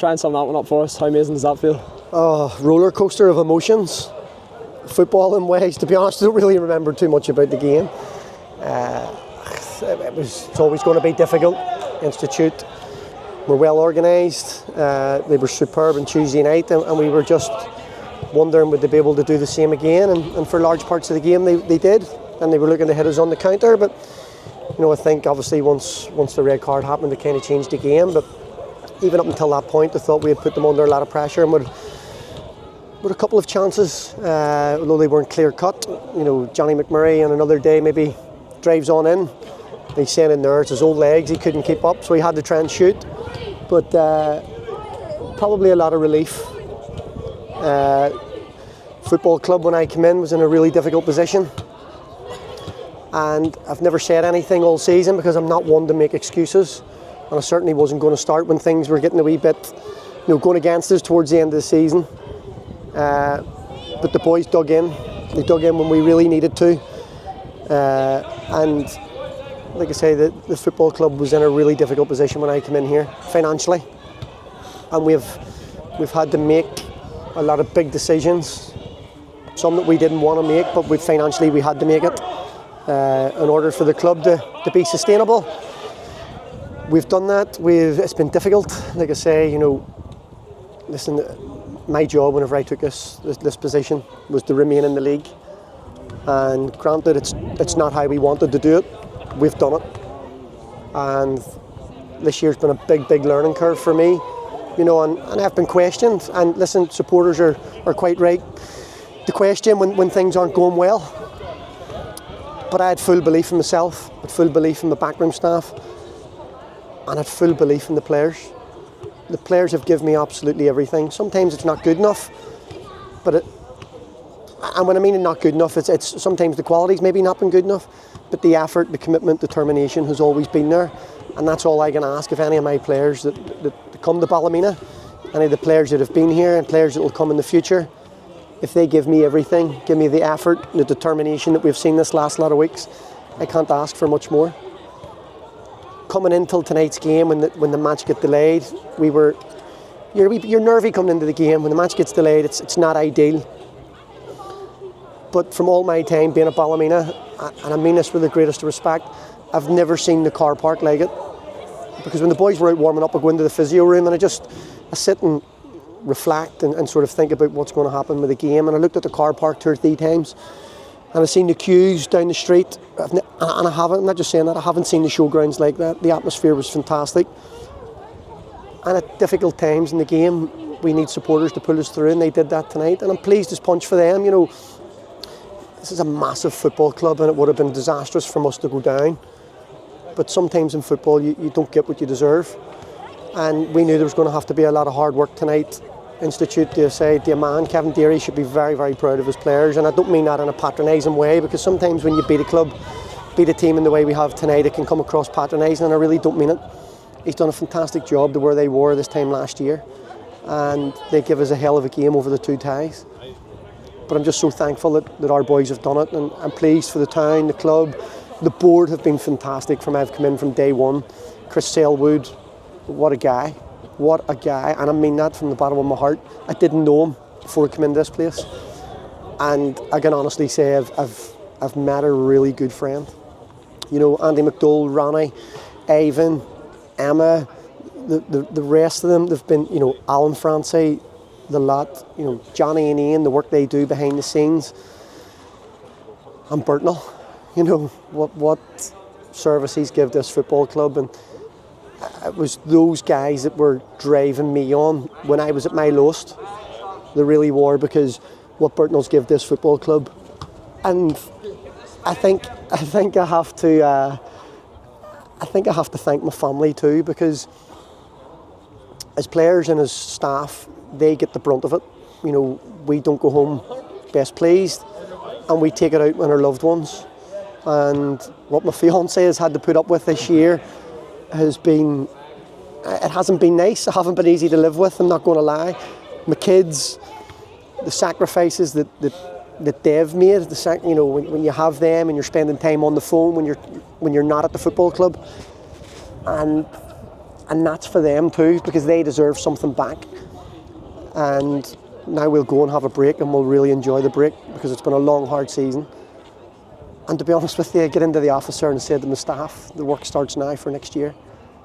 try and sum that one up for us. How amazing does that feel? Oh, roller coaster of emotions. Football in ways, to be honest, I don't really remember too much about the game. It's always going to be difficult. Institute were well organised. They were superb on Tuesday night, and we were just wondering would they be able to do the same again. And for large parts of the game, they did, and they were looking to hit us on the counter. But I think obviously once the red card happened, it kind of changed the game. But even up until that point, I thought we had put them under a lot of pressure, and with a couple of chances, although they weren't clear cut. Johnny McMurray on another day maybe drives on in. He's saying in there it's his old legs, he couldn't keep up, so he had to try and shoot. But probably a lot of relief. Football club when I came in was in a really difficult position, and I've never said anything all season because I'm not one to make excuses, and I certainly wasn't going to start when things were getting a wee bit going against us towards the end of the season. But the boys dug in. They dug in when we really needed to, and like I say, the football club was in a really difficult position when I came in here financially, and we've had to make a lot of big decisions, some that we didn't want to make, but financially we had to make it in order for the club to be sustainable. We've done that. It's been difficult. Like I say, listen, my job whenever I took this position was to remain in the league, and granted it's not how we wanted to do it. We've done it, and this year's been a big learning curve for me, and I've been questioned, and listen, supporters are quite right to question when things aren't going well, but I had full belief in myself, I had full belief in the backroom staff, and I had full belief in the players. The players have given me absolutely everything. Sometimes it's not good enough, and when I mean not good enough, it's sometimes the quality's maybe not been good enough, but the effort, the commitment, determination has always been there, and that's all I can ask of any of my players that come to Ballymena, any of the players that have been here and players that will come in the future. If they give me everything, give me the effort, the determination that we've seen this last lot of weeks, I can't ask for much more. Coming into tonight's game, when the match got delayed, you're nervy coming into the game. When the match gets delayed, it's not ideal. But from all my time being at Ballymena, and I mean this with the greatest respect, I've never seen the car park like it. Because when the boys were out warming up, I go into the physio room and I sit and reflect and sort of think about what's going to happen with the game. And I looked at the car park 2 or 3 times, and I've seen the queues down the street, and I'm not just saying that, I haven't seen the showgrounds like that. The atmosphere was fantastic. And at difficult times in the game, we need supporters to pull us through, and they did that tonight. And I'm pleased as punch for them. This is a massive football club, and it would have been disastrous for us to go down. But sometimes in football, you don't get what you deserve. And we knew there was going to have to be a lot of hard work tonight. Institute, to say, dear man, Kevin Deary should be very, very proud of his players. And I don't mean that in a patronising way, because sometimes when you beat a club, beat a team in the way we have tonight, it can come across patronising, and I really don't mean it. He's done a fantastic job to where they were this time last year. And they give us a hell of a game over the 2 ties. But I'm just so thankful that our boys have done it, and I'm pleased for the town, the club, the board have been fantastic from I've come in from day one. Chris Selwood, what a guy, and I mean that from the bottom of my heart. I didn't know him before I came into this place, and I can honestly say I've met a really good friend. Andy McDowell, Ronnie, Ervin, Emma, the rest of them, they've been, Alan Francie, the lot, Johnny and Ian, the work they do behind the scenes, and Burtnell, what service he's given this football club, and it was those guys that were driving me on when I was at my lowest. They really were, because what Burtnell's give this football club, and I think I have to thank my family too, because as players and as staff, they get the brunt of it. We don't go home best pleased, and we take it out on our loved ones. And what my fiance has had to put up with this year hasn't been nice. It hasn't been easy to live with, I'm not going to lie. My kids, the sacrifices that they've made, when you have them and you're spending time on the phone when you're not at the football club, and And that's for them too, because they deserve something back. And now we'll go and have a break, and we'll really enjoy the break, because it's been a long, hard season. And to be honest with you, I get into the officer and said to my staff, the work starts now for next year,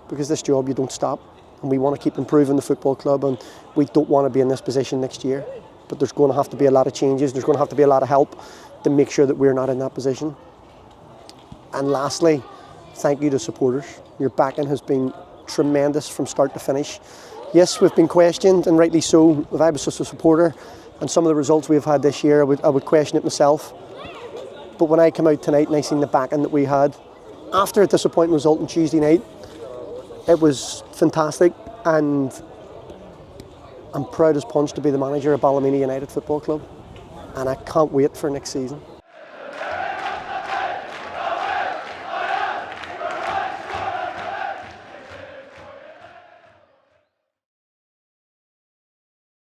because this job you don't stop, and we want to keep improving the football club, and we don't want to be in this position next year. But there's going to have to be a lot of changes, there's going to have to be a lot of help to make sure that we're not in that position. And lastly, thank you to supporters. Your backing has been tremendous from start to finish. Yes, we've been questioned, and rightly so. If I was just a supporter and some of the results we've had this year, I would question it myself. But when I came out tonight and I seen the backing that we had, after a disappointing result on Tuesday night, it was fantastic, and I'm proud as punch to be the manager of Ballymena United Football Club, and I can't wait for next season.